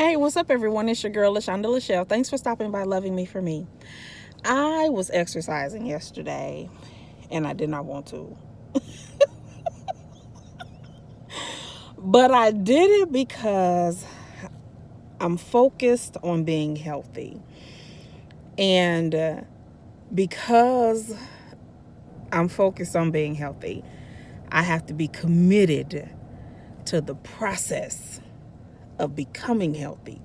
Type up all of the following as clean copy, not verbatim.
Hey, what's up, everyone? It's your girl, LaShondaLaShell. Thanks for stopping by, loving me for me. I was exercising yesterday, and I did not want to. But I did it because I'm focused on being healthy. And because I'm focused on being healthy, I have to be committed to the process of becoming healthy.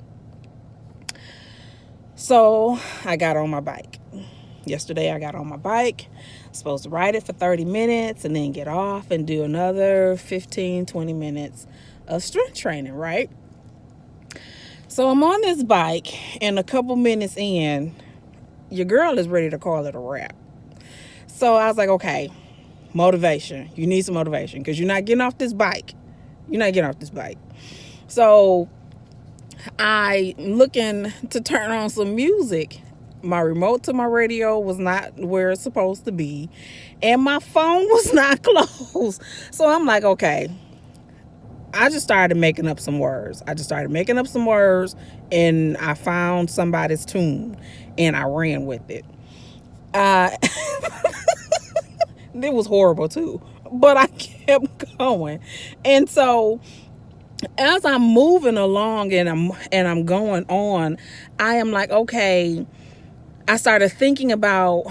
So I got on my bike. Yesterday I got on my bike, supposed to ride it for 30 minutes and then get off and do another 15, 20 minutes of strength training, right? So I'm on this bike, and a couple minutes in, your girl is ready to call it a wrap. So I was like, okay, motivation. You need some motivation because you're not getting off this bike. You're not getting off this bike. So I'm looking to turn on some music. My remote to my radio was not where it's supposed to be, and my phone was not closed. So I'm like, okay. I just started making up some words. And I found somebody's tune, and I ran with it. Uh, it was horrible too, but I kept going. And so as I'm moving along and I'm going on, I am like, okay, I started thinking about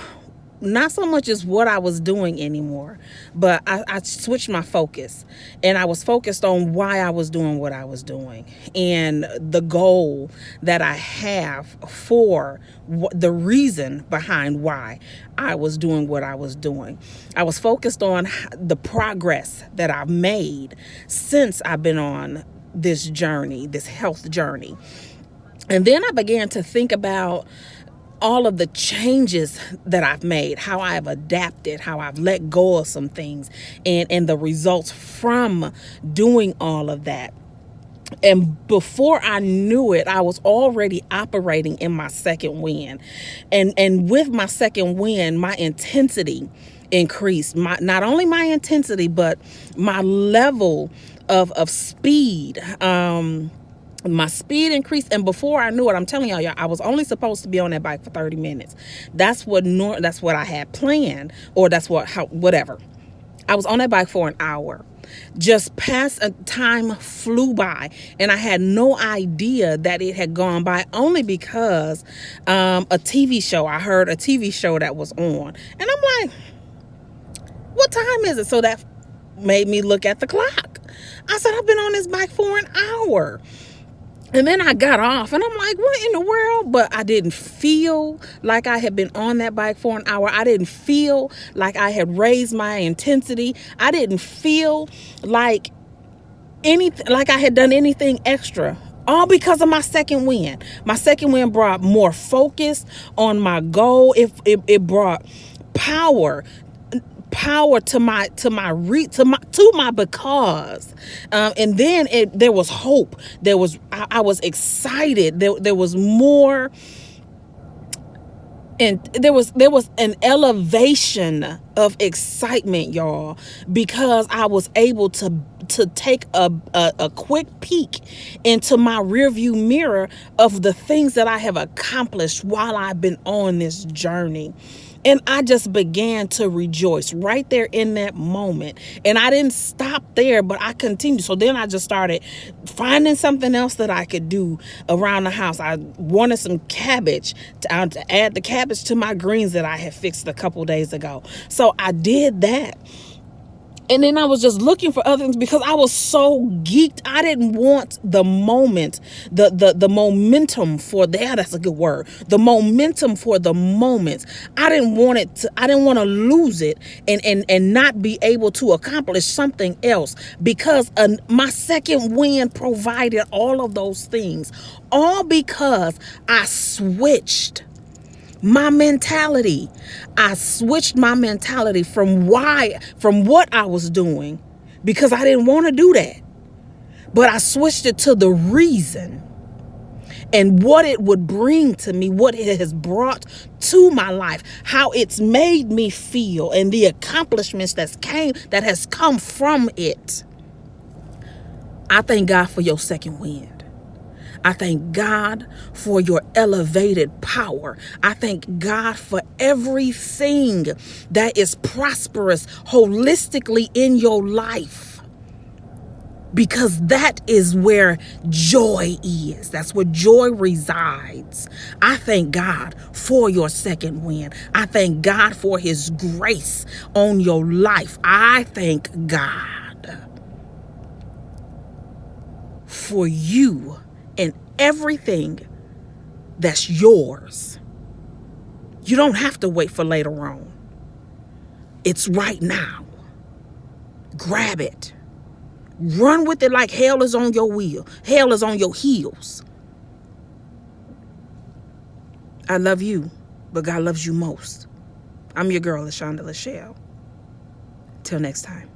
not so much as what I was doing anymore, but I switched my focus, and I was focused on why I was doing what I was doing and the goal that I have for the reason behind why I was doing what I was doing. I was focused on the progress that I've made since I've been on this journey, this health journey. And then I began to think about all of the changes that I've made, how I've adapted, how I've let go of some things, and the results from doing all of that. And before I knew it, I was already operating in my second wind. And with my second wind, my intensity increased. Not only my intensity, but my level of speed. My speed increased, and before I knew it, I'm telling y'all, I was only supposed to be on that bike for 30 minutes. That's what I had planned, or whatever. I was on that bike for an hour. Just past a time flew by, and I had no idea that it had gone by, only because a TV show, I heard a TV show that was on, and I'm like, what time is it? So that made me look at the clock. I said, I've been on this bike for an hour. And then I got off, and I'm like, what in the world? But I didn't feel like I had been on that bike for an hour. I didn't feel like I had raised my intensity. I didn't feel like like I had done anything extra. All because of my second wind. My second wind brought more focus on my goal. It brought power to my because, and then there was hope. I was excited. There was more, and there was an elevation of excitement, y'all, because I was able to take a quick peek into my rearview mirror of the things that I have accomplished while I've been on this journey. And I just began to rejoice right there in that moment. And I didn't stop there, but I continued. So then I just started finding something else that I could do around the house. I wanted some cabbage to add the cabbage to my greens that I had fixed a couple days ago. So I did that. And then I was just looking for other things because I was so geeked. I didn't want the moment, the momentum for that. That's a good word. The momentum for the moments. I didn't want to lose it and not be able to accomplish something else, because my second wind provided all of those things, all because I switched my mentality. I switched my mentality from what I was doing, because I didn't want to do that. But I switched it to the reason and what it would bring to me, what it has brought to my life, how it's made me feel, and the accomplishments that has come from it. I thank God for your second wind. I thank God for your elevated power. I thank God for everything that is prosperous holistically in your life, because that is where joy is. That's where joy resides. I thank God for your second wind. I thank God for his grace on your life. I thank God for you and everything that's yours. You don't have to wait for later on. It's right now. Grab it. Run with it like hell is on your wheel. Hell is on your heels. I love you, but God loves you most. I'm your girl, LaShondaLaShell. Till next time.